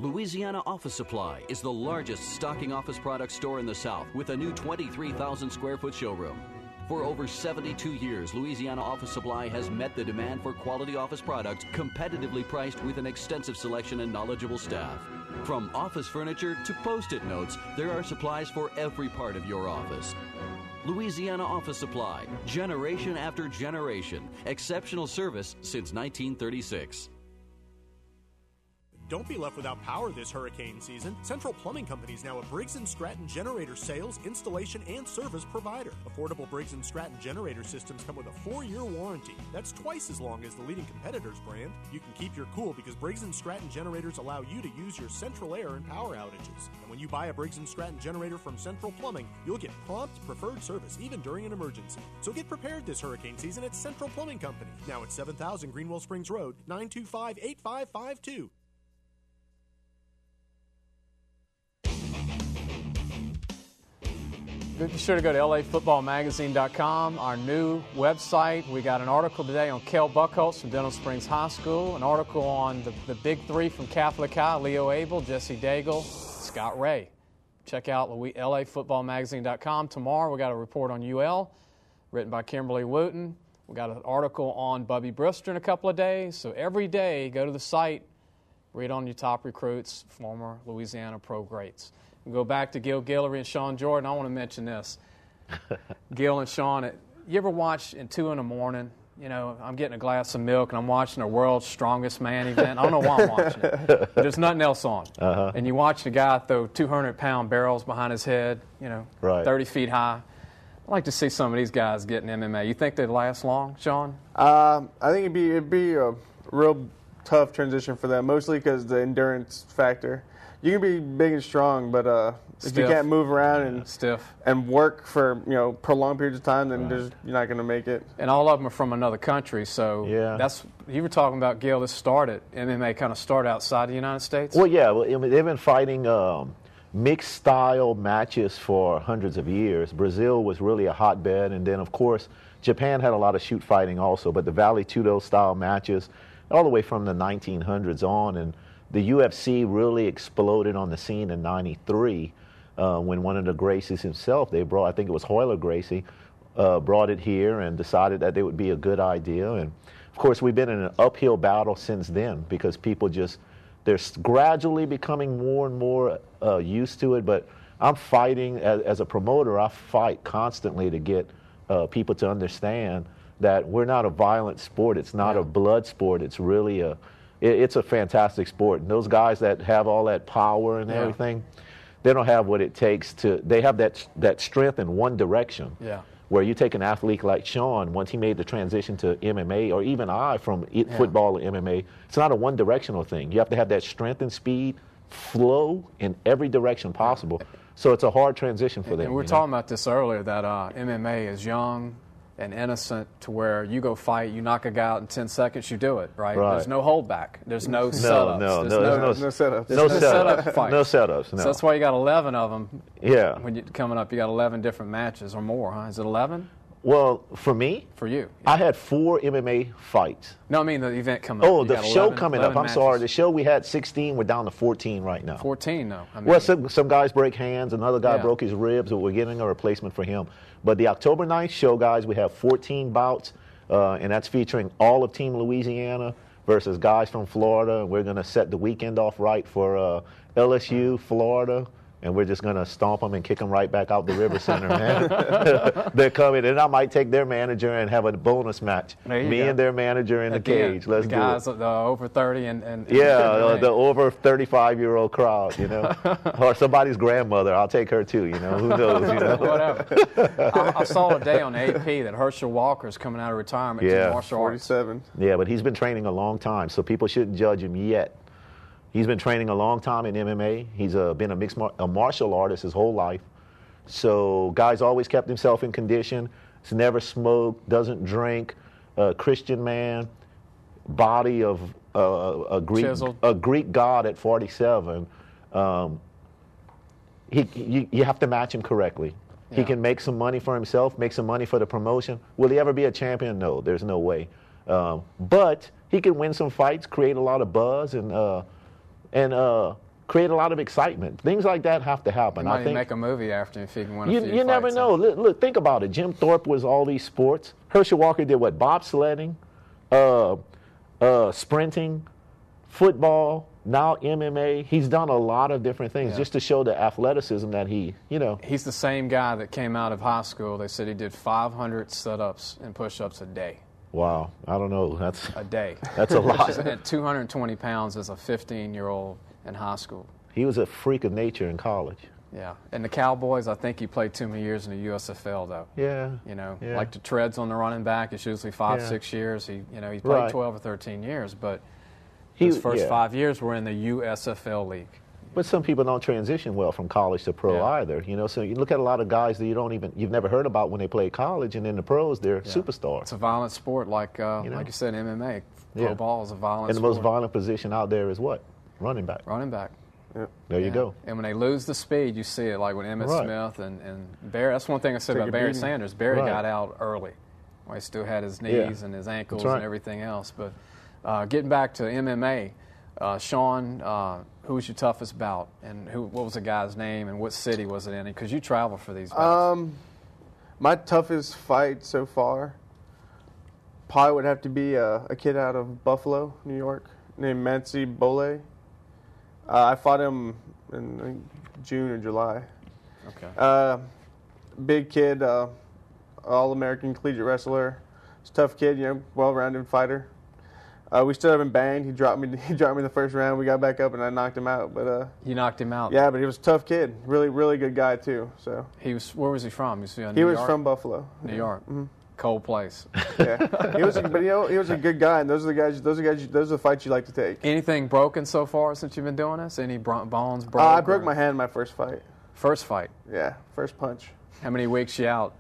Louisiana Office Supply is the largest stocking office product store in the South with a new 23,000 square foot showroom. For over 72 years, Louisiana Office Supply has met the demand for quality office products competitively priced with an extensive selection and knowledgeable staff. From office furniture to Post-it notes, there are supplies for every part of your office. Louisiana Office Supply, generation after generation, exceptional service since 1936. Don't be left without power this hurricane season. Central Plumbing Company is now a Briggs & Stratton generator sales, installation, and service provider. Affordable Briggs & Stratton generator systems come with a 4-year warranty. That's twice as long as the leading competitor's brand. You can keep your cool because Briggs & Stratton generators allow you to use your central air in power outages. And when you buy a Briggs & Stratton generator from Central Plumbing, you'll get prompt, preferred service even during an emergency. So get prepared this hurricane season at Central Plumbing Company. Now at 7000 Greenwell Springs Road, 925-8552. Be sure to go to lafootballmagazine.com, our new website. We got an article today on Kel Buckholz from Denham Springs High School, an article on the big three from Catholic High, Leo Abel, Jesse Daigle, Scott Ray. Check out lafootballmagazine.com. Tomorrow we got a report on UL written by Kimberly Wooten. We got an article on Bubby Brister in a couple of days. So every day, go to the site, read on your top recruits, former Louisiana pro greats. We go back to Gil Guillory and Sean Jordan. I want to mention this. Gil and Sean, you ever watch at 2 in the morning, you know, I'm getting a glass of milk and I'm watching a World's Strongest Man event. I don't know why I'm watching it. But there's nothing else on. Uh-huh. And you watch the guy throw 200-pound barrels behind his head, you know, right. 30 feet high. I'd like to see some of these guys getting MMA. You think they'd last long, Sean? I think it'd be a real tough transition for them, mostly because the endurance factor. You can be big and strong, but if you can't move around and work for prolonged periods of time, then you're not going to make it. And all of them are from another country, so that's you were talking about, Gil. MMA kind of started outside the United States. Well, yeah, they've been fighting mixed style matches for hundreds of years. Brazil was really a hotbed, and then of course Japan had a lot of shoot fighting also. But the Vale Tudo style matches, all the way from the 1900s on, and the UFC really exploded on the scene in '93 when one of the Gracies himself, they brought, I think it was Royler Gracie, brought it here and decided that it would be a good idea. And of course, we've been in an uphill battle since then because people they're gradually becoming more and more used to it. But I'm fighting, as a promoter, I fight constantly to get people to understand that we're not a violent sport. It's not a blood sport. It's really it's a fantastic sport. And those guys that have all that power and everything, they don't have what it takes they have that strength in one direction. Yeah. Where you take an athlete like Sean, once he made the transition to MMA, or even I from football to MMA, it's not a one-directional thing. You have to have that strength and speed, flow in every direction possible. So it's a hard transition for them. And we were talking about this earlier, that MMA is young and innocent to where you go fight, you knock a guy out in 10 seconds, you do it, right? There's no holdback. There's no setups. No setups. No setup fights. No setups, no. So that's why you got 11 of them. Yeah. When you're coming up, you got 11 different matches or more, huh? Is it 11? Well, for me? For you. I had 4 MMA fights. No, I mean the event coming up. Oh, the show coming up. I'm sorry. The show we had 16. We're down to 14 right now. 14, though. I mean, well, some guys break hands. Another guy broke his ribs, but we're getting a replacement for him. But the October 9th show, guys, we have 14 bouts, and that's featuring all of Team Louisiana versus guys from Florida. We're going to set the weekend off right for LSU, Florida. And we're just going to stomp them and kick them right back out the River Center, man. They're coming. And I might take their manager and have a bonus match. Me and their manager in the cage. Let's do it. The guys over 30 and the over 35-year-old crowd, you know. Or somebody's grandmother. I'll take her, too, you know. Who knows, you know. Whatever. I saw today on AP that Herschel Walker's coming out of retirement to martial arts. 47. Yeah, but he's been training a long time, so people shouldn't judge him yet. He's been training a long time in MMA. He's been a martial artist his whole life. So guys always kept himself in condition. He's never smoked, doesn't drink, Christian man, body of a Greek god at 47. You have to match him correctly. Yeah. He can make some money for himself, make some money for the promotion. Will he ever be a champion? No, there's no way. But he can win some fights, create a lot of buzz, and create a lot of excitement. Things like that have to happen. I think make a movie after if he can win a few You never fights, know. Look, think about it. Jim Thorpe was all these sports. Herschel Walker did what? Bobsledding, sprinting, football, now MMA. He's done a lot of different things just to show the athleticism that he. He's the same guy that came out of high school. They said he did 500 sit-ups and push-ups a day. Wow, I don't know. That's a day. That's a lot. At 220 pounds as a 15-year-old in high school. He was a freak of nature in college. Yeah, and the Cowboys, I think he played too many years in the USFL though. Yeah. Like the treads on the running back, it's usually 5-6 years. He played 12 or 13 years, but his first 5 years were in the USFL league. But some people don't transition well from college to pro either. So you look at a lot of guys that you've never heard about when they play college, and in the pros they're superstars. It's a violent sport, like you said, MMA. Pro ball is a violent sport. And the most violent position out there is what? Running back. Running back. Yep. There you go. And when they lose the speed, you see it, like with Emmitt Smith and Barry. That's one thing I said about Barry Sanders. Barry got out early. Well, he still had his knees and his ankles and everything else. But getting back to MMA, Sean, who was your toughest bout, and what was the guy's name, and what city was it in? Because you travel for these bouts. My toughest fight so far probably would have to be a kid out of Buffalo, New York, named Mansi Bole. I fought him in June or July. Okay. Big kid, all-American collegiate wrestler. He's a tough kid, well-rounded fighter. We still haven't banged. He dropped me in the first round. We got back up and I knocked him out. But you knocked him out. Yeah, but he was a tough kid. Really, really good guy too. So Where was he from? He was from Buffalo. New York. Mm-hmm. Cold place. Yeah, he was a good guy, and those are the fights you like to take. Anything broken so far since you've been doing this? Any bones broke? I broke my hand in my first fight. First fight? Yeah, first punch. How many weeks you out?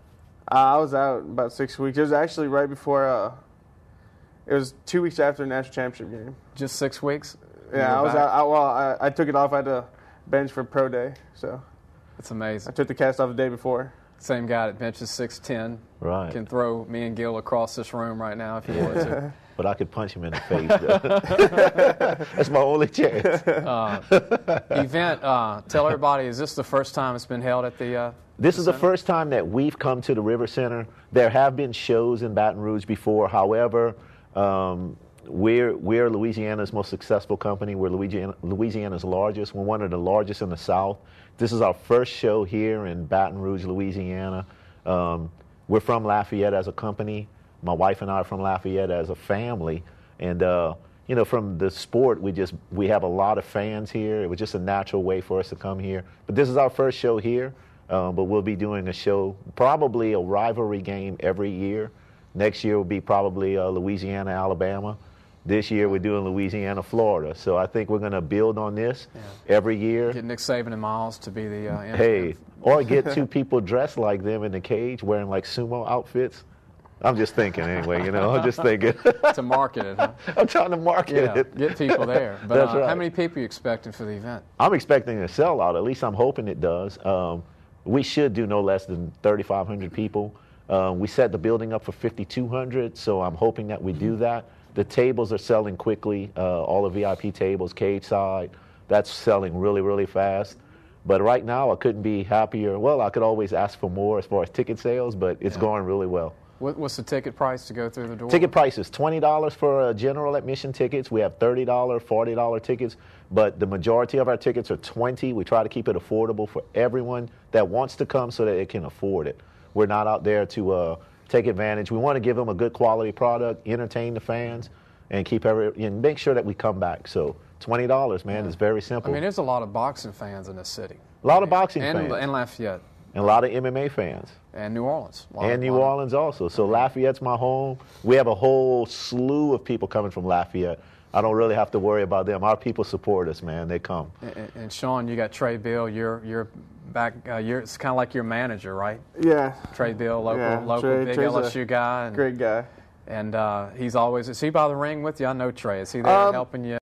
I was out about 6 weeks. It was actually right before. It was 2 weeks after the national championship game. Just 6 weeks? Yeah, I was out. I took it off. I had to bench for pro day, so. That's amazing. I took the cast off the day before. Same guy that benches 6'10". Right. Can throw me and Gil across this room right now if he wanted to. But I could punch him in the face. That's my only chance. Event, tell everybody, is this the first time it's been held at the This is the first time that we've come to the River Center. There have been shows in Baton Rouge before. However, we're Louisiana's most successful company. We're Louisiana's largest. We're one of the largest in the South. This is our first show here in Baton Rouge, Louisiana. We're from Lafayette as a company. My wife and I are from Lafayette as a family. And, from the sport, we have a lot of fans here. It was just a natural way for us to come here. But this is our first show here. But we'll be doing a show, probably a rivalry game every year. Next year will be probably Louisiana, Alabama. This year we're doing Louisiana, Florida. So I think we're going to build on this every year. Get Nick Saban and Miles to be the or get two people dressed like them in the cage wearing like sumo outfits. I'm just thinking anyway, I'm just thinking. To market it, huh? I'm trying to market it. Get people there. But That's right. How many people are you expecting for the event? I'm expecting a sellout. At least I'm hoping it does. We should do no less than 3,500 people. We set the building up for 5,200, so I'm hoping that we do that. The tables are selling quickly, all the VIP tables, cage side. That's selling really, really fast. But right now, I couldn't be happier. Well, I could always ask for more as far as ticket sales, but it's going really well. What's the ticket price to go through the door? Ticket price is $20 for general admission tickets. We have $30, $40 tickets, but the majority of our tickets are $20. We try to keep it affordable for everyone that wants to come so that they can afford it. We're not out there to take advantage. We want to give them a good quality product, entertain the fans, and and make sure that we come back. So $20, man, is very simple. I mean, there's a lot of boxing fans in this city. A lot of boxing fans. And Lafayette. And a lot of MMA fans. And New Orleans. New Orleans also. So Lafayette's my home. We have a whole slew of people coming from Lafayette. I don't really have to worry about them. Our people support us, man. They come. And Sean, you got Trey Bill. You're back. It's kind of like your manager, right? Yeah. Trey Bill, local big Trey's LSU guy. Great guy. And he's always, is he by the ring with you? I know Trey. Is he there helping you?